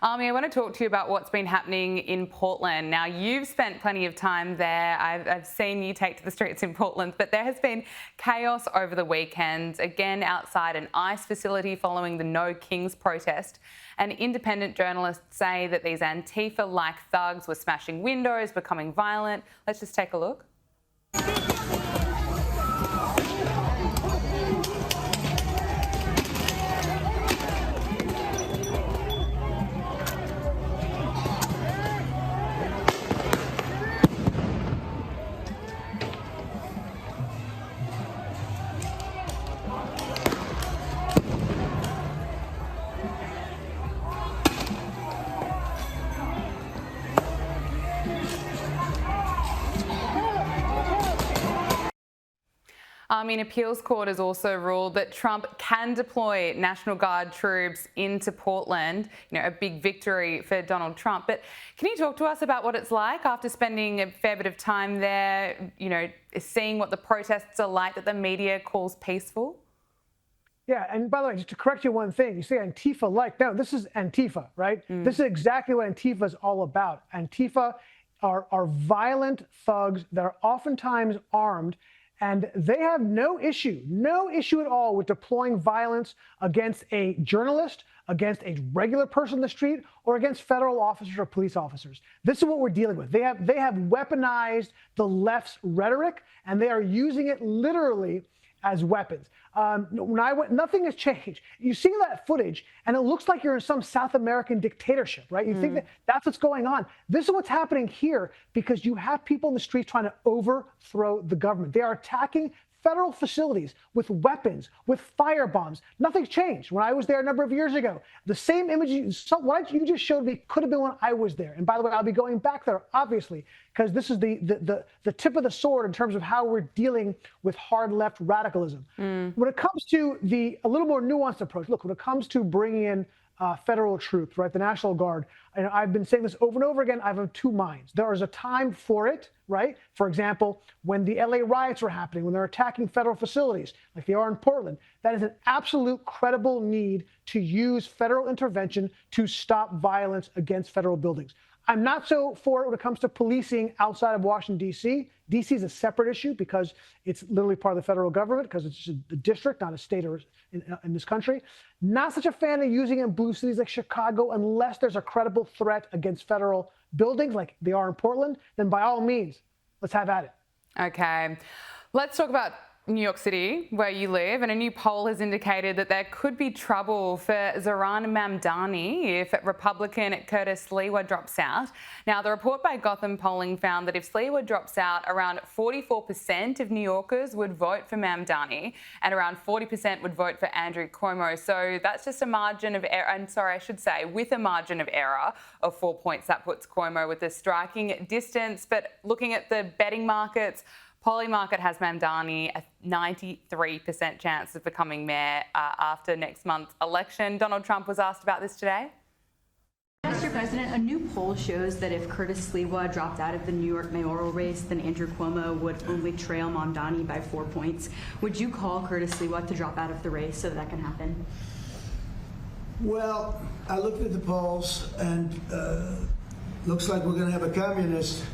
Ami, I want to talk to you about what's been happening in Portland. Now, you've spent plenty of time there. I've seen you take to the streets in Portland, but there has been chaos over the weekend, again outside an ICE facility following the No Kings protest. And independent journalists say that these Antifa-like thugs were smashing windows, becoming violent. Let's just take a look. An appeals court has also ruled that Trump can deploy National Guard troops into Portland, a big victory for Donald Trump. But can you talk to us about what it's like after spending a fair bit of time there, seeing what the protests are like that the media calls peaceful? Yeah, and by the way, just to correct you one thing, you say Antifa-like. No, this is Antifa, right? This is exactly what Antifa is all about. Antifa are violent thugs that are oftentimes armed, and they have no issue at all with deploying violence against a journalist, against a regular person in the street, or against federal officers or police officers. This is what we're dealing with. They have weaponized the left's rhetoric, and they are using it literally as weapons. When I went, nothing has changed. You see that footage, and it looks like you're in some South American dictatorship, right? You think that's what's going on. This is what's happening here because you have people in the streets trying to overthrow the government. They are attacking federal facilities with weapons, with fire bombs. Nothing's changed. When I was there a number of years ago, the same image, what you just showed me could have been when I was there. And by the way, I'll be going back there, obviously, because this is the tip of the sword in terms of how we're dealing with hard left radicalism. When it comes to a little more nuanced approach, look, when it comes to bringing in federal troops, right, the National Guard, and I've been saying this over and over again, I'm of two minds. There is a time for it, right? For example, when the LA riots were happening, when they're attacking federal facilities, like they are in Portland, that is an absolute credible need to use federal intervention to stop violence against federal buildings. I'm not so for it when it comes to policing outside of Washington, D.C. D.C. is a separate issue because it's literally part of the federal government because it's just a district, not a state or in this country. Not such a fan of using it in blue cities like Chicago unless there's a credible threat against federal buildings like they are in Portland. Then by all means, let's have at it. Okay. Let's talk about New York City, where you live, and a new poll has indicated that there could be trouble for Zohran Mamdani if Republican Curtis Sliwa drops out. Now, the report by Gotham Polling found that if Sliwa drops out, around 44% of New Yorkers would vote for Mamdani, and around 40% would vote for Andrew Cuomo. So that's just a margin of error. I'm sorry, I should say, with a margin of error of 4 points, that puts Cuomo with a striking distance. But looking at the betting markets, Polymarket has Mamdani a 93% chance of becoming mayor after next month's election. Donald Trump was asked about this today. Mr. President, a new poll shows that if Curtis Sliwa dropped out of the New York mayoral race, then Andrew Cuomo would only trail Mamdani by 4 points. Would you call Curtis Sliwa to drop out of the race so that can happen? Well, I looked at the polls, and looks like we're going to have a communist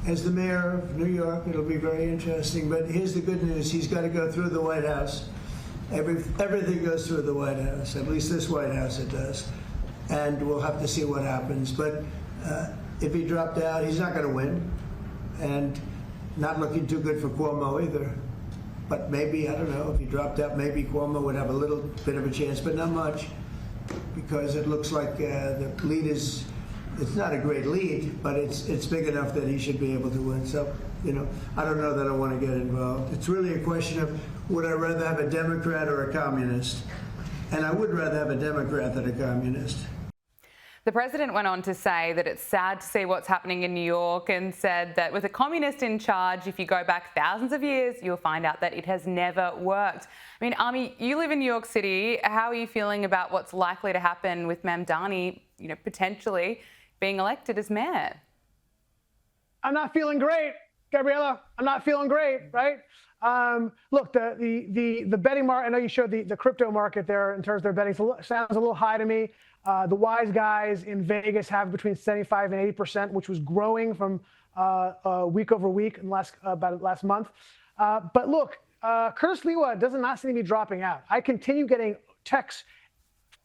as the mayor of New York. It'll be very interesting. But here's the good news. He's got to go through the White House. Everything goes through the White House, at least this White House it does. And we'll have to see what happens. But if he dropped out, he's not going to win. And not looking too good for Cuomo either. But maybe, I don't know, if he dropped out, maybe Cuomo would have a little bit of a chance, but not much. Because it looks like the lead is, it's not a great lead, but it's big enough that he should be able to win. So, I don't know that I want to get involved. It's really a question of, would I rather have a Democrat or a communist? And I would rather have a Democrat than a communist. The president went on to say that it's sad to see what's happening in New York and said that with a communist in charge, if you go back thousands of years, you'll find out that it has never worked. I mean, Ami, you live in New York City. How are you feeling about what's likely to happen with Mamdani, potentially being elected as mayor? I'm not feeling great, Gabriella. I'm not feeling great, right? Look, the betting market, I know you showed the crypto market there in terms of their betting, sounds a little high to me. The wise guys in Vegas have between 75 and 80%, which was growing from week over week in about last month. But look, Curtis Lewa does not seem to be dropping out. I continue getting texts,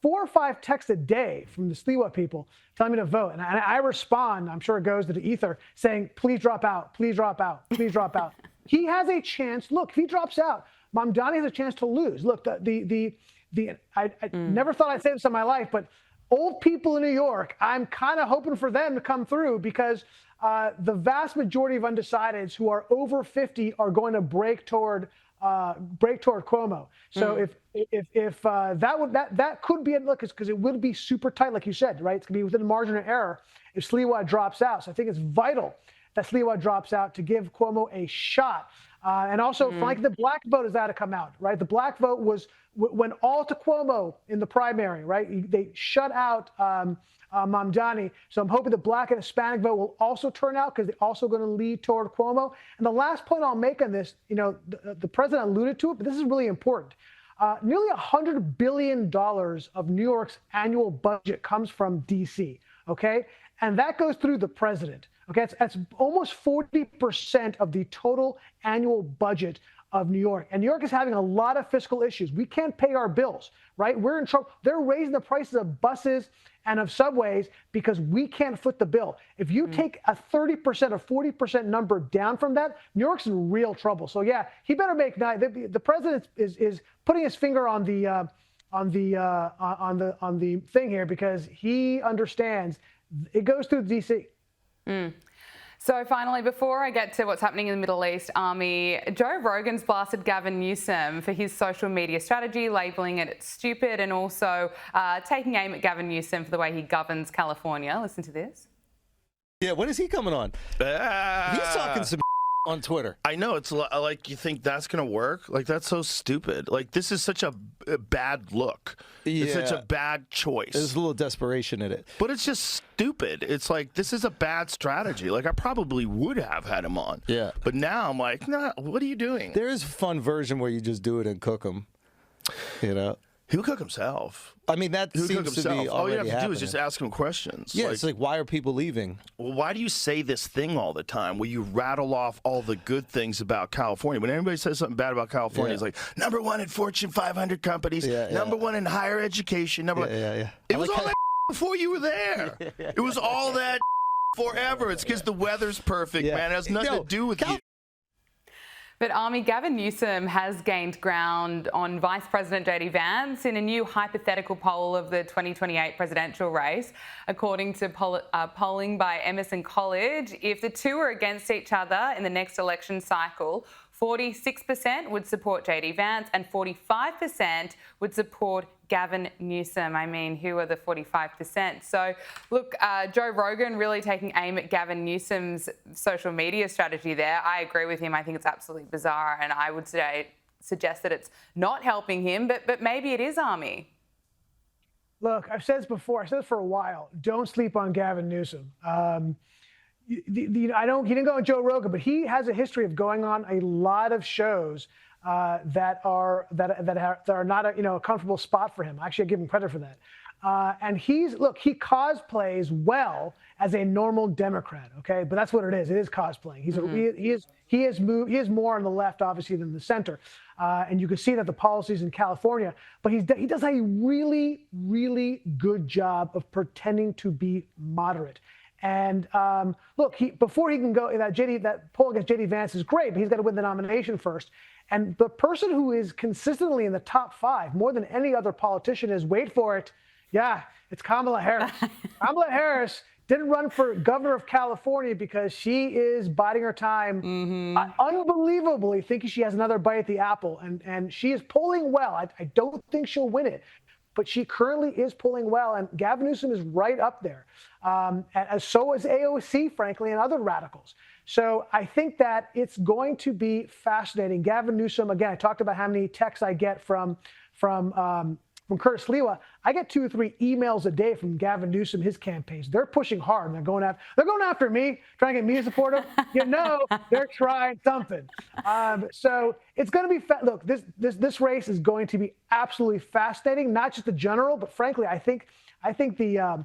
4 or 5 texts a day from the Sliwa people telling me to vote. And I respond, I'm sure it goes to the ether, saying, please drop out, please drop out, please drop out. He has a chance. Look, if he drops out, Mamdani has a chance to lose. Look, I never thought I'd say this in my life, but old people in New York, I'm kind of hoping for them to come through because the vast majority of undecideds who are over 50 are going to break toward Cuomo. So if that could be a look, because it would be super tight, like you said, right? It's gonna be within the margin of error if Sliwa drops out. So I think it's vital that Sliwa drops out to give Cuomo a shot. And also, frankly, the black vote has got to come out, right? The black vote went all to Cuomo in the primary, right? They shut out Mamdani. So I'm hoping the black and Hispanic vote will also turn out because they're also going to lead toward Cuomo. And the last point I'll make on this, the president alluded to it, but this is really important. Nearly $100 billion of New York's annual budget comes from D.C., okay? And that goes through the president. Okay, that's almost 40% of the total annual budget of New York. And New York is having a lot of fiscal issues. We can't pay our bills, right? We're in trouble. They're raising the prices of buses and of subways because we can't foot the bill. If you take a 30% or 40% number down from that, New York's in real trouble. So yeah, he better make the president is putting his finger on the thing here because he understands it goes through DC. So finally, before I get to what's happening in the Middle East, Army, Joe Rogan's blasted Gavin Newsom for his social media strategy, labelling it stupid and also taking aim at Gavin Newsom for the way he governs California. Listen to this. Yeah, when is he coming on? He's talking some on Twitter. I know, it's like, you think that's going to work? Like, that's so stupid. Like, this is such a bad look. Yeah. It's such a bad choice. There's a little desperation in it. But it's just stupid. It's like, this is a bad strategy. Like, I probably would have had him on. Yeah. But now I'm like, nah, what are you doing? There is a fun version where you just do it and cook them, He'll cook himself. I mean, that He'll seems to be All you have to happening. do is just ask him questions. Yeah, it's like, why are people leaving? Well, why do you say this thing all the time where you rattle off all the good things about California? When anybody says something bad about California, it's like, #1 in Fortune 500 companies, #1 in higher education, #1. It was all that before you were there. It was all that forever. It's because the weather's perfect, man. It has nothing to do with you. But Army, Gavin Newsom has gained ground on Vice President JD Vance in a new hypothetical poll of the 2028 presidential race. According to polling by Emerson College, if the two are against each other in the next election cycle, 46% would support JD Vance and 45% would support Gavin Newsom. I mean, who are the 45%? So, look, Joe Rogan really taking aim at Gavin Newsom's social media strategy there. I agree with him. I think it's absolutely bizarre, and I would suggest that it's not helping him, but maybe it is, Army. Look, I've said this before. I've said this for a while. Don't sleep on Gavin Newsom. He didn't go on Joe Rogan, but he has a history of going on a lot of shows that are not a comfortable spot for him. Actually, I give him credit for that. And he cosplays well as a normal Democrat. Okay, but that's what it is. It is cosplaying. He is more on the left, obviously, than the center. And you can see that the policies in California. But he does a really, really good job of pretending to be moderate. And look, before he can go, that poll against JD Vance is great, but he's got to win the nomination first. And the person who is consistently in the top 5 more than any other politician is, wait for it, it's Kamala Harris. Kamala Harris didn't run for governor of California because she is biding her time, unbelievably thinking she has another bite at the apple. And she is polling well. I don't think she'll win it, but she currently is polling well. And Gavin Newsom is right up there. As so is AOC, frankly, and other radicals. So I think that it's going to be fascinating. Gavin Newsom, again, I talked about how many texts I get from Curtis Lewa. I get 2 or 3 emails a day from Gavin Newsom, his campaigns. They're pushing hard. They're going after me, trying to get me to support him. They're trying something. So it's going to be look. This race is going to be absolutely fascinating. Not just the general, but frankly, I think I think the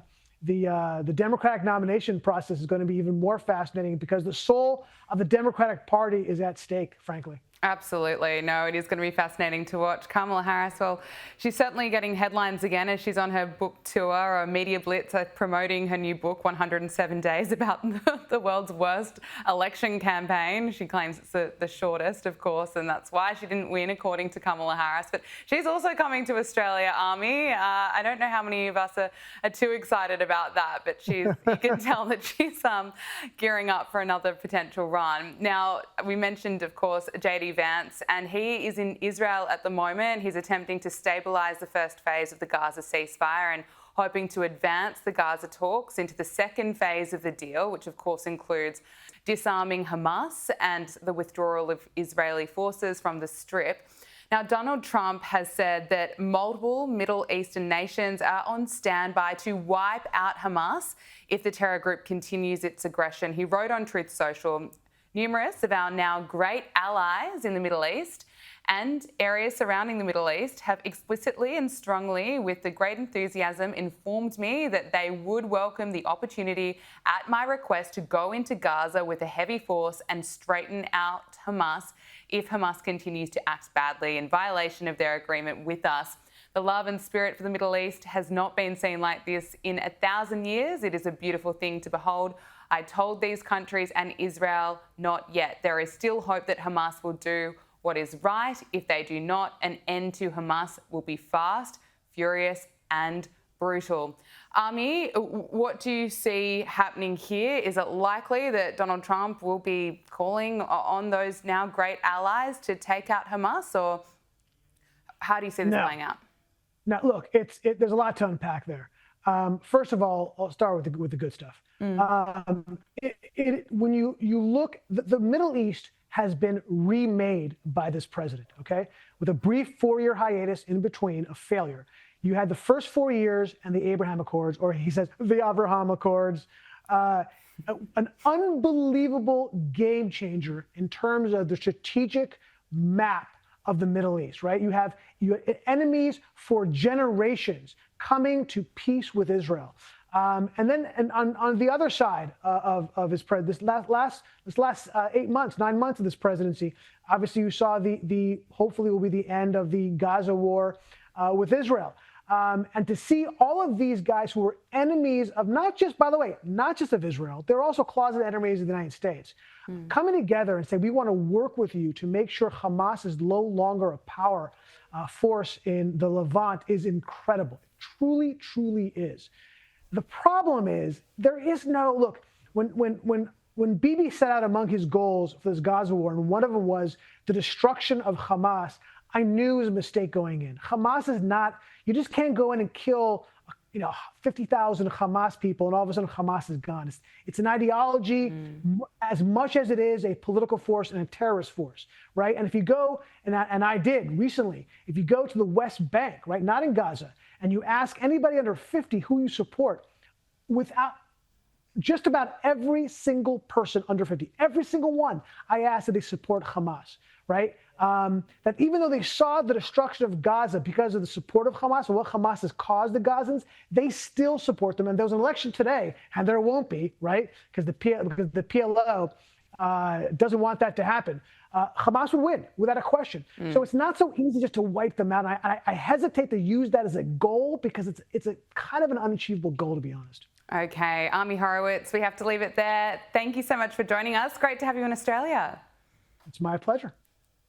Democratic nomination process is going to be even more fascinating because the soul of the Democratic Party is at stake, frankly. Absolutely. No, it is going to be fascinating to watch. Kamala Harris, well, she's certainly getting headlines again as she's on her book tour or media blitz promoting her new book, 107 Days, about the world's worst election campaign. She claims it's the shortest, of course, and that's why she didn't win, according to Kamala Harris. But she's also coming to Australia, Ami. I don't know how many of us are too excited about that, but you can tell that she's gearing up for another potential run. Now, we mentioned, of course, J.D. Vance, and he is in Israel at the moment. He's attempting to stabilise the first phase of the Gaza ceasefire and hoping to advance the Gaza talks into the second phase of the deal, which of course includes disarming Hamas and the withdrawal of Israeli forces from the Strip. Now, Donald Trump has said that multiple Middle Eastern nations are on standby to wipe out Hamas if the terror group continues its aggression. He wrote on Truth Social, numerous of our now great allies in the Middle East and areas surrounding the Middle East have explicitly and strongly, with the great enthusiasm, informed me that they would welcome the opportunity at my request to go into Gaza with a heavy force and straighten out Hamas if Hamas continues to act badly in violation of their agreement with us. The love and spirit for the Middle East has not been seen like this in 1,000 years. It is a beautiful thing to behold. I told these countries and Israel, not yet. There is still hope that Hamas will do what is right. If they do not, an end to Hamas will be fast, furious, and brutal. Ami, what do you see happening here? Is it likely that Donald Trump will be calling on those now great allies to take out Hamas, or how do you see this playing out? Now, look, there's a lot to unpack there. First of all, I'll start with the good stuff. When you look, the Middle East has been remade by this president, okay? With a brief 4-year hiatus in between of failure. You had the first 4 years and the Abraham Accords, or he says the Abraham Accords, an unbelievable game changer in terms of the strategic map of the Middle East, right? You have enemies for generations coming to peace with Israel. And then on the other side of his this last 9 months of this presidency, obviously you saw the hopefully will be the end of the Gaza war with Israel. And to see all of these guys who were enemies of not just of Israel, they're also closet enemies of the United States, coming together and say, we want to work with you to make sure Hamas is no longer a power force in the Levant is incredible. It truly, truly is. The problem is there is no, look, when Bibi set out among his goals for this Gaza war, and one of them was the destruction of Hamas, I knew it was a mistake going in. Hamas is not, you just can't go in and kill 50,000 Hamas people and all of a sudden Hamas is gone. It's an ideology as much as it is a political force and a terrorist force, right? And if you go, and I did recently, if you go to the West Bank, right, not in Gaza, and you ask anybody under 50 who you support, without just about every single person under 50, every single one, I asked that they support Hamas, right? That even though they saw the destruction of Gaza because of the support of Hamas and what Hamas has caused the Gazans, they still support them. And there was an election today, and there won't be, right? Because the PLO doesn't want that to happen. Hamas would win without a question. So it's not so easy just to wipe them out. I hesitate to use that as a goal because it's a kind of an unachievable goal, to be honest. Okay, Ami Horowitz, we have to leave it there. Thank you so much for joining us. Great to have you in Australia. It's my pleasure.